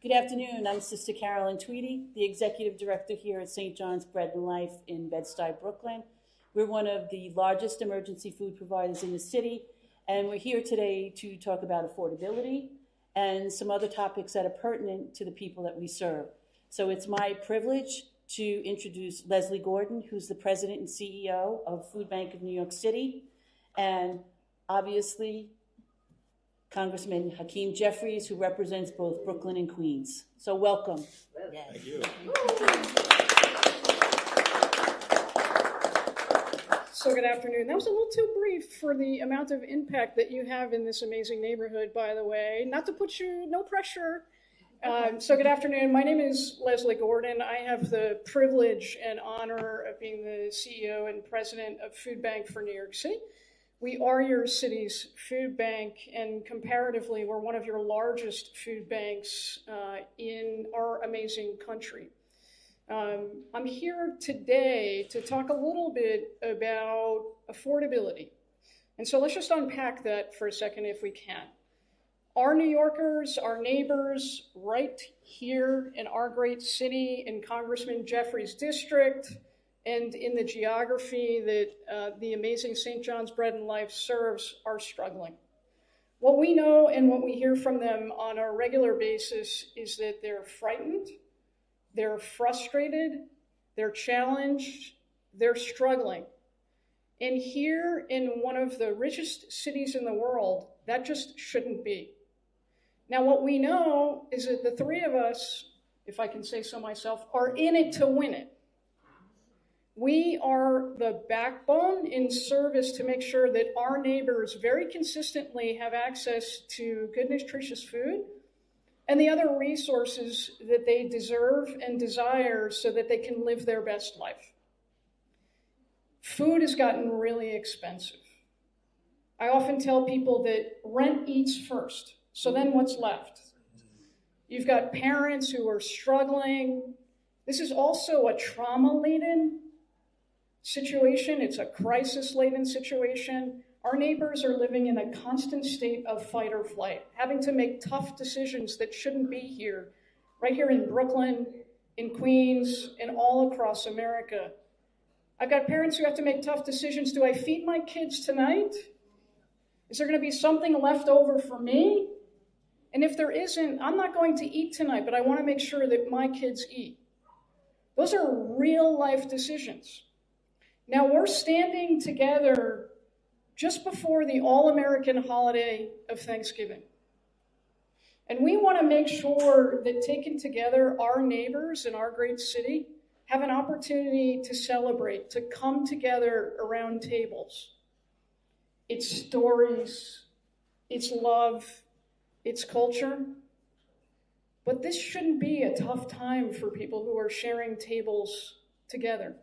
Good afternoon. I'm Sister Carolyn Tweedy, the Executive Director here at St. John's Bread and Life in Bed-Stuy, Brooklyn. We're one of the largest emergency food providers in the city, and we're here today to talk about affordability and some other topics that are pertinent to the people that we serve. So it's my privilege to introduce Leslie Gordon, who's the President and CEO of Food Bank of New York City, and obviously Congressman Hakeem Jeffries, who represents both Brooklyn and Queens. So welcome. Yes. Thank you. So good afternoon. That was a little too brief for the amount of impact that you have in this amazing neighborhood, by the way. Not to put you, no pressure. So good afternoon. My name is Leslie Gordon. I have the privilege and honor of being the CEO and President of Food Bank for New York City. We are your city's food bank, and comparatively, we're one of your largest food banks in our amazing country. I'm here today to talk a little bit about affordability. And so let's just unpack that for a second if we can. Our New Yorkers, our neighbors, right here in our great city, in Congressman Jeffries' district, and in the geography that the amazing St. John's Bread and Life serves, are struggling. What we know and what we hear from them on a regular basis is that they're frightened, they're frustrated, they're challenged, they're struggling. And here in one of the richest cities in the world, that just shouldn't be. Now, what we know is that the three of us, if I can say so myself, are in it to win it. We are the backbone in service to make sure that our neighbors very consistently have access to good, nutritious food and the other resources that they deserve and desire so that they can live their best life. Food has gotten really expensive. I often tell people that rent eats first, so then what's left? You've got parents who are struggling. This is also a trauma-laden situation. It's a crisis-laden situation. Our neighbors are living in a constant state of fight or flight, having to make tough decisions that shouldn't be here, right here in Brooklyn, in Queens, and all across America. I've got parents who have to make tough decisions. Do I feed my kids tonight? Is there going to be something left over for me? And if there isn't, I'm not going to eat tonight, but I want to make sure that my kids eat. Those are real-life decisions. Now, we're standing together just before the all-American holiday of Thanksgiving. And we want to make sure that taken together, our neighbors in our great city have an opportunity to celebrate, to come together around tables. It's stories, it's love, it's culture. But this shouldn't be a tough time for people who are sharing tables together.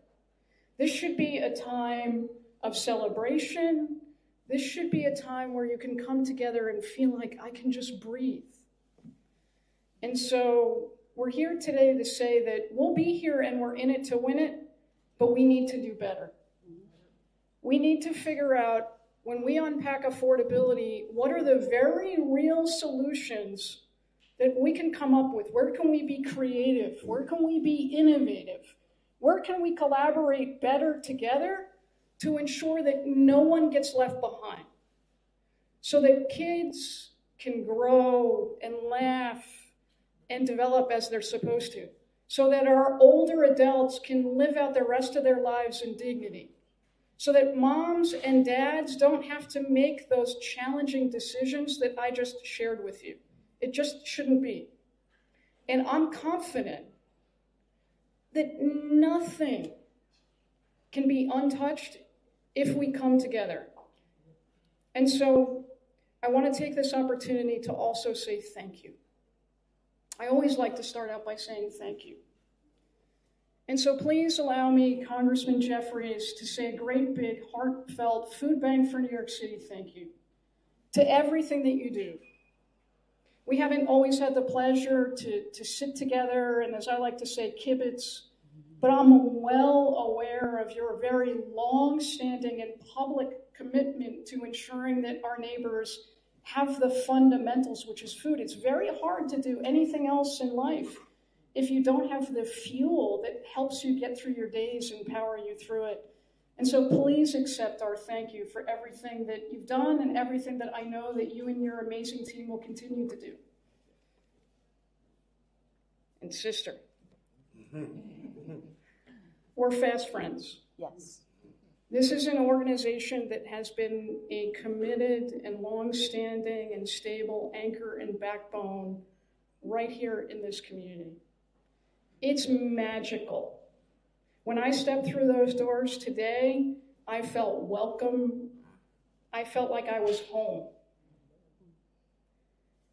This should be a time of celebration. This should be a time where you can come together and feel like I can just breathe. And so we're here today to say that we'll be here and we're in it to win it, but we need to do better. We need to figure out, when we unpack affordability, what are the very real solutions that we can come up with? Where can we be creative? Where can we be innovative? Where can we collaborate better together to ensure that no one gets left behind? So that kids can grow and laugh and develop as they're supposed to. So that our older adults can live out the rest of their lives in dignity. So that moms and dads don't have to make those challenging decisions that I just shared with you. It just shouldn't be. And I'm confident that nothing can be untouched if we come together. And so I want to take this opportunity to also say thank you. I always like to start out by saying thank you. And so please allow me, Congressman Jeffries, to say a great big heartfelt Food Bank for New York City thank you to everything that you do. We haven't always had the pleasure to sit together and, as I like to say, kibitz, but I'm well aware of your very long-standing and public commitment to ensuring that our neighbors have the fundamentals, which is food. It's very hard to do anything else in life if you don't have the fuel that helps you get through your days and power you through it. And so please accept our thank you for everything that you've done and everything that I know that you and your amazing team will continue to do. And sister, we're fast friends. Yes. This is an organization that has been a committed and long-standing and stable anchor and backbone right here in this community. It's magical. When I stepped through those doors today, I felt welcome. I felt like I was home.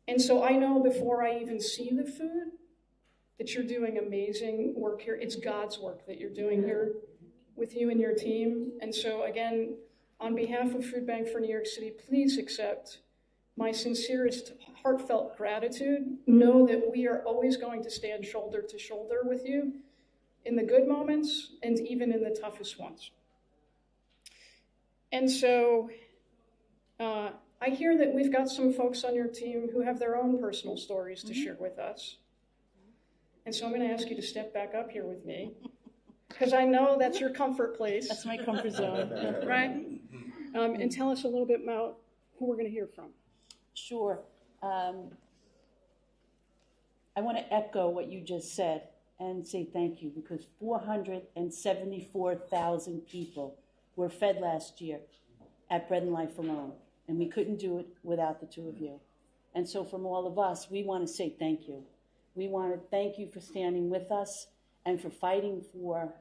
And so I know before I even see the food that you're doing amazing work here. It's God's work that you're doing here with you and your team. And so again, on behalf of Food Bank for New York City, please accept my sincerest, heartfelt gratitude. Know that we are always going to stand shoulder to shoulder with you in the good moments and even in the toughest ones. And so I hear that we've got some folks on your team who have their own personal stories to share with us. And so I'm going to ask you to step back up here with me, because I know that's your comfort place. That's my comfort zone. Right? And tell us a little bit about who we're going to hear from. Sure. I want to echo what you just said and say thank you, because 474,000 people were fed last year at Bread and Life alone, and we couldn't do it without the two of you. And so from all of us, we want to say thank you. We want to thank you for standing with us and for fighting for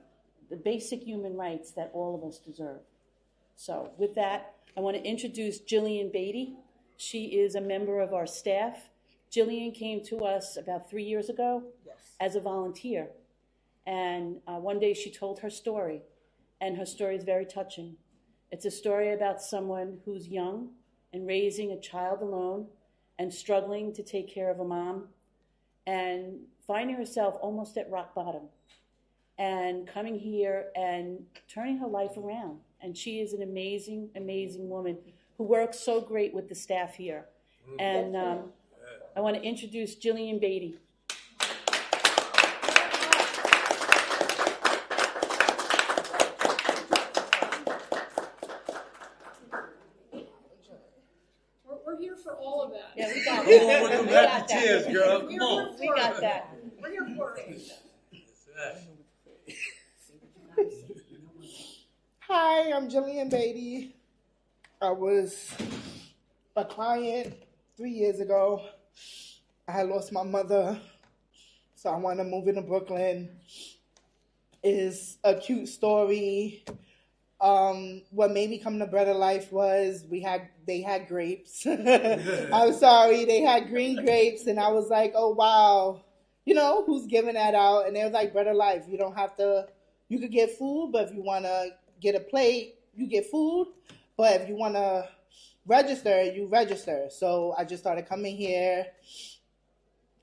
the basic human rights that all of us deserve. So with that, I want to introduce Jillian Beatty. She is a member of our staff. Jillian came to us about 3 years ago as a volunteer. And one day she told her story, and her story is very touching. It's a story about someone who's young and raising a child alone and struggling to take care of a mom and finding herself almost at rock bottom and coming here and turning her life around. And she is an amazing, amazing woman who works so great with the staff here. And I want to introduce Jillian Beatty. We're here for all of that. Yeah, we got that. Welcome We back got to that. tears, girl. Come on. We got that. We're here for it. Hi, I'm Jillian Beatty. I was a client 3 years ago. I had lost my mother, so I wanted to move into Brooklyn. It's a cute story. What made me come to Bread of Life was they had grapes. I'm sorry, they had green grapes, and I was like, oh wow, who's giving that out? And they was like, Bread of Life. You don't have to. You could get food, but if you want to get a plate, you get food. But if you want to register, you register. So I just started coming here.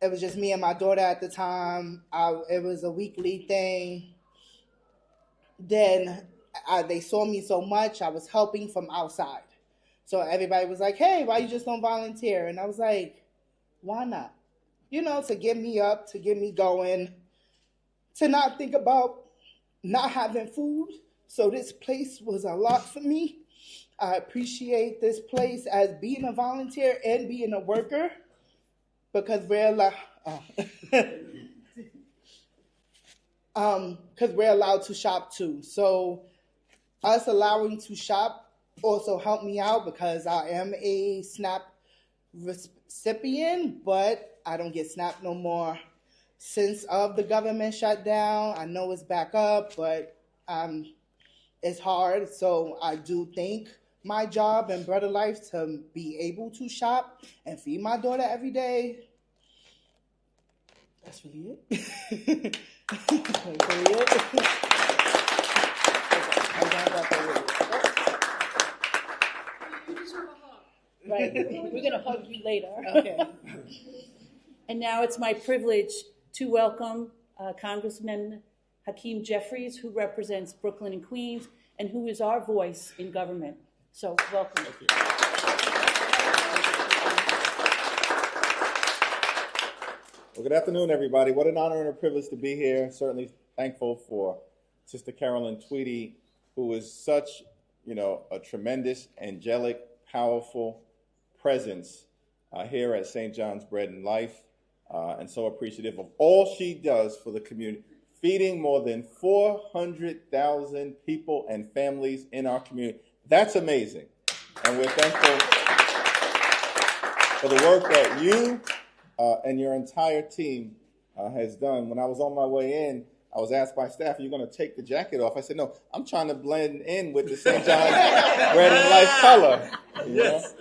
It was just me and my daughter at the time. It was a weekly thing. Then they saw me so much, I was helping from outside. So everybody was like, hey, why you just don't volunteer? And I was like, why not? To get me up, to get me going, to not think about not having food. So this place was a lot for me. I appreciate this place as being a volunteer and being a worker, because we're allowed to shop too. So us allowing to shop also helped me out, because I am a SNAP recipient, but I don't get SNAP no more since the government shut down. I know it's back up, but it's hard. So I do think my job and Bread of Life to be able to shop and feed my daughter every day. That's really it. That's really it. You deserve a hug. Right. We're going to hug you later. Okay. And now it's my privilege to welcome Congressman Hakeem Jeffries, who represents Brooklyn and Queens, and who is our voice in government. So welcome. Well, good afternoon, everybody. What an honor and a privilege to be here. Certainly thankful for Sister Carolyn Tweedy, who is such, a tremendous, angelic, powerful presence here at St. John's Bread and Life, and so appreciative of all she does for the community, feeding more than 400,000 people and families in our community. That's amazing. And we're thankful for the work that you and your entire team has done. When I was on my way in, I was asked by staff, "Are you going to take the jacket off?" I said, "No, I'm trying to blend in with the St. John's Bread and Life color." Yes.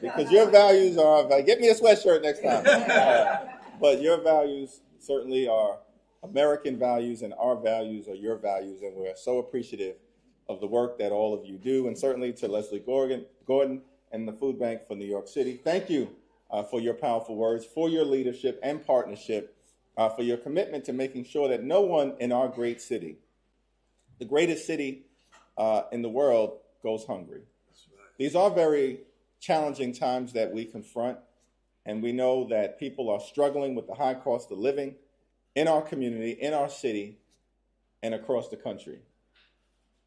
Because your values are, get me a sweatshirt next time. But your values certainly are American values, and our values are your values, and we're so appreciative of the work that all of you do, and certainly to Leslie Gordon and the Food Bank for New York City. Thank you for your powerful words, for your leadership and partnership, for your commitment to making sure that no one in our great city, the greatest city in the world, goes hungry. These are very challenging times that we confront, and we know that people are struggling with the high cost of living in our community, in our city, and across the country.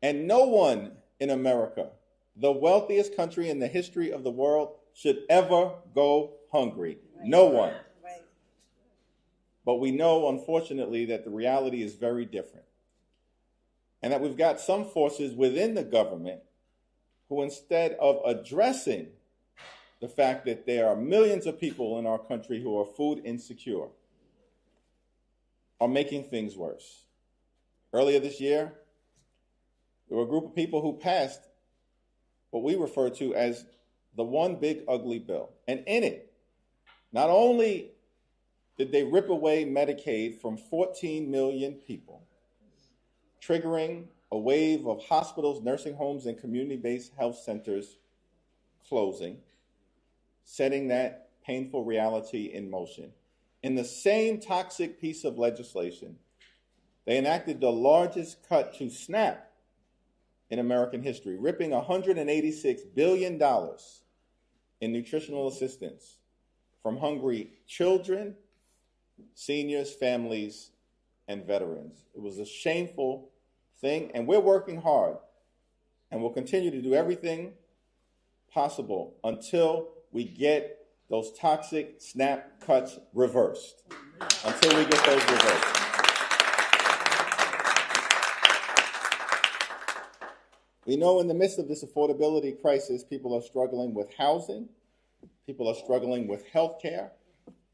And no one in America, the wealthiest country in the history of the world, should ever go hungry. Right. No one. Right. But we know, unfortunately, that the reality is very different. And that we've got some forces within the government who, instead of addressing the fact that there are millions of people in our country who are food insecure, are making things worse. Earlier this year, there were a group of people who passed what we refer to as the One Big Ugly Bill. And in it, not only did they rip away Medicaid from 14 million people, triggering a wave of hospitals, nursing homes, and community-based health centers closing, setting that painful reality in motion. In the same toxic piece of legislation, they enacted the largest cut to SNAP in American history, ripping $186 billion in nutritional assistance from hungry children, seniors, families, and veterans. It was a shameful thing, and we're working hard, and we'll continue to do everything possible until we get those toxic SNAP cuts reversed. Until we get those reversed. We know in the midst of this affordability crisis, people are struggling with housing, people are struggling with health care,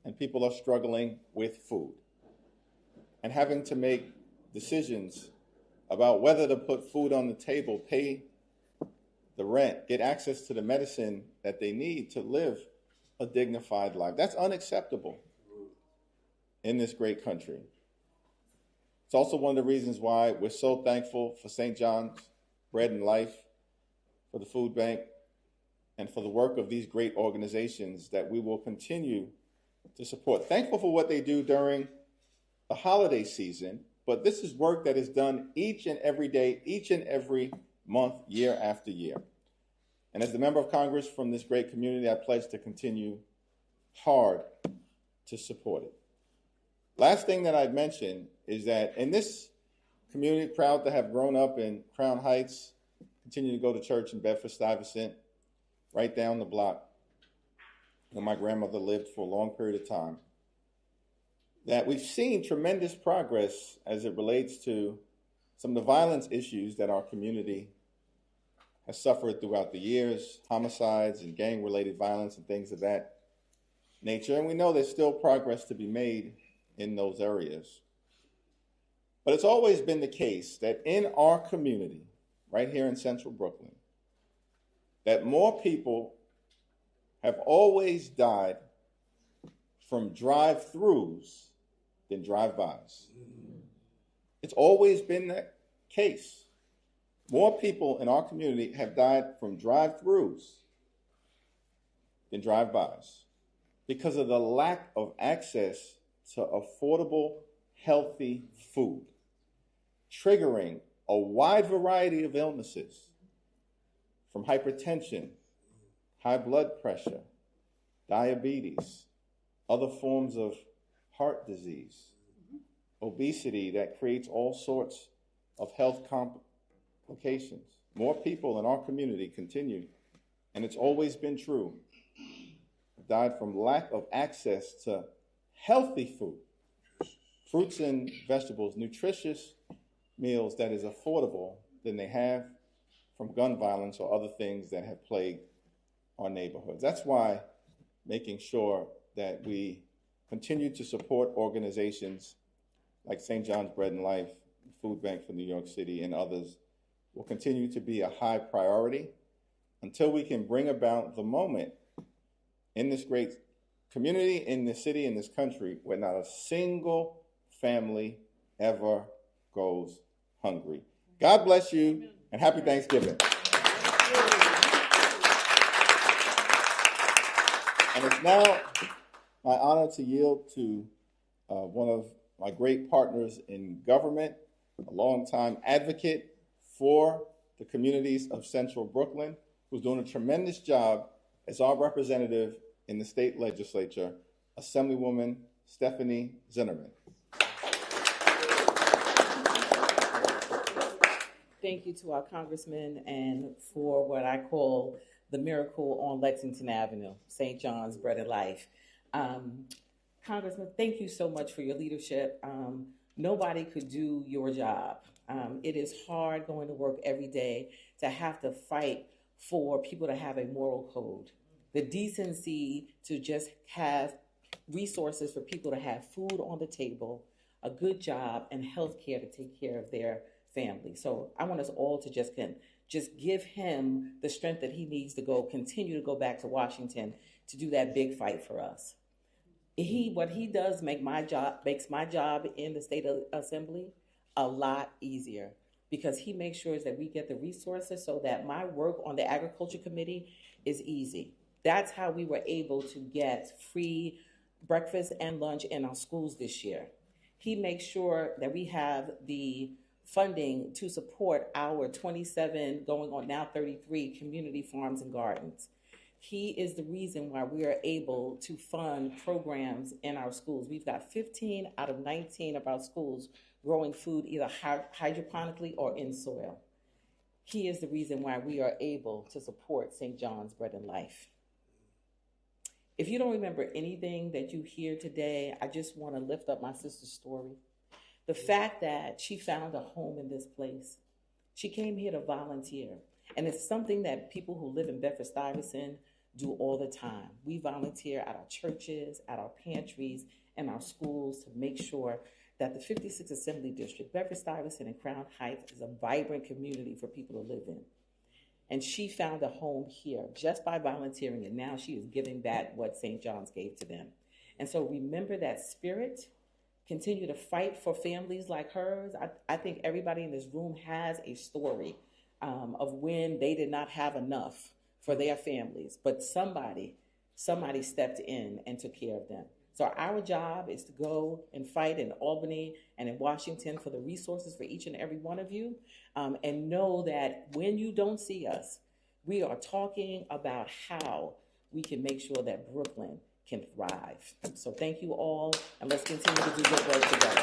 and people are struggling with food. And having to make decisions about whether to put food on the table, pay the rent, get access to the medicine that they need to live a dignified life. That's unacceptable in this great country. It's also one of the reasons why we're so thankful for St. John's Bread and Life, for the Food Bank, and for the work of these great organizations that we will continue to support. Thankful for what they do during the holiday season, but this is work that is done each and every day, each and every month, year after year. And as the member of Congress from this great community, I pledge to continue hard to support it. Last thing that I'd mention is that in this community, proud to have grown up in Crown Heights, continue to go to church in Bedford-Stuyvesant, right down the block where my grandmother lived for a long period of time, that we've seen tremendous progress as it relates to some of the violence issues that our community has suffered throughout the years, homicides and gang-related violence and things of that nature. And we know there's still progress to be made in those areas. But it's always been the case that in our community, right here in Central Brooklyn, that more people have always died from drive-throughs than drive-bys. It's always been that case. More people in our community have died from drive-throughs than drive-bys because of the lack of access to affordable, healthy food, triggering a wide variety of illnesses, from hypertension, high blood pressure, diabetes, other forms of heart disease, obesity that creates all sorts of health complications. More people in our community continue, and it's always been true, died from lack of access to healthy food, fruits and vegetables, nutritious meals that is affordable than they have from gun violence or other things that have plagued our neighborhoods. That's why making sure that we continue to support organizations like St. John's Bread and Life, Food Bank for New York City, and others will continue to be a high priority until we can bring about the moment in this great community, in this city, in this country, where not a single family ever goes hungry. God bless you, and happy Thanksgiving. And it's now my honor to yield to one of my great partners in government, a longtime advocate for the communities of Central Brooklyn, who's doing a tremendous job as our representative in the state legislature, Assemblywoman Stefani Zinerman. Thank you to our Congressman and for what I call the miracle on Lexington Avenue, St. John's Bread and Life. Congressman, thank you so much for your leadership. Nobody could do your job. It is hard going to work every day to have to fight for people to have a moral code, the decency to just have resources for people to have food on the table, a good job, and health care to take care of their family. So I want us all to just give him the strength that he needs to continue to go back to Washington to do that big fight for us. What he does makes my job in the state assembly a lot easier, because he makes sure that we get the resources so that my work on the agriculture committee is easy. That's how we were able to get free breakfast and lunch in our schools this year. He makes sure that we have the funding to support our 27, going on now 33 community farms and gardens. He is the reason why we are able to fund programs in our schools. We've got 15 out of 19 of our schools growing food either hydroponically or in soil. He is the reason why we are able to support St. John's Bread and Life. If you don't remember anything that you hear today, I just want to lift up my sister's story. The fact that she found a home in this place. She came here to volunteer. And it's something that people who live in Bedford-Stuyvesant do all the time. We volunteer at our churches, at our pantries, and our schools to make sure that the 56th Assembly District, Bedford-Stuyvesant and Crown Heights, is a vibrant community for people to live in. And she found a home here just by volunteering, and now she is giving back what St. John's gave to them. And so remember that spirit. Continue to fight for families like hers. I think everybody in this room has a story of when they did not have enough for their families, but somebody stepped in and took care of them. So our job is to go and fight in Albany and in Washington for the resources for each and every one of you, and know that when you don't see us, we are talking about how we can make sure that Brooklyn can thrive. So thank you all, and let's continue to do good work together.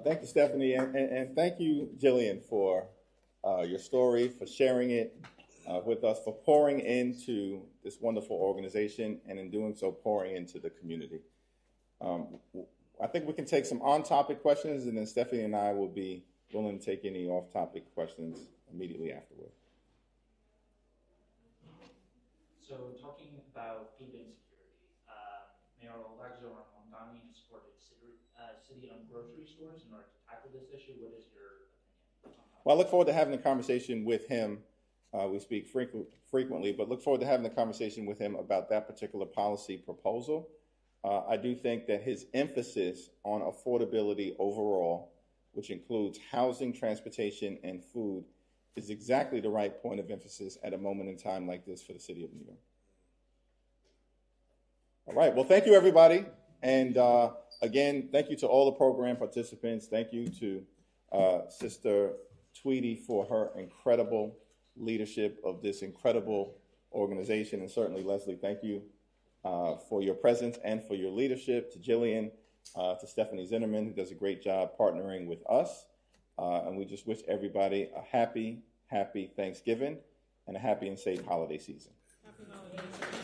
Thank you, Stephanie, and thank you, Jillian, for your story, for sharing it with us, for pouring into this wonderful organization, and in doing so, pouring into the community. I think we can take some on-topic questions, and then Stephanie and I will be willing to take any off-topic questions immediately afterward. So talking about food insecurity, Mayor-elect Zoran Mondani has supported city-owned grocery stores in order to tackle this issue. What is your opinion? Well, I look forward to having a conversation with him. We speak frequently, but look forward to having a conversation with him about that particular policy proposal. I do think that his emphasis on affordability overall, which includes housing, transportation, and food, is exactly the right point of emphasis at a moment in time like this for the city of New York. All right, well, thank you, everybody. And again, thank you to all the program participants. Thank you to Sister Tweedy for her incredible leadership of this incredible organization. And certainly, Leslie, thank you for your presence and for your leadership. To Jillian, to Stefani Zinerman, who does a great job partnering with us. And we just wish everybody a happy Thanksgiving and a happy and safe holiday season. Happy holidays.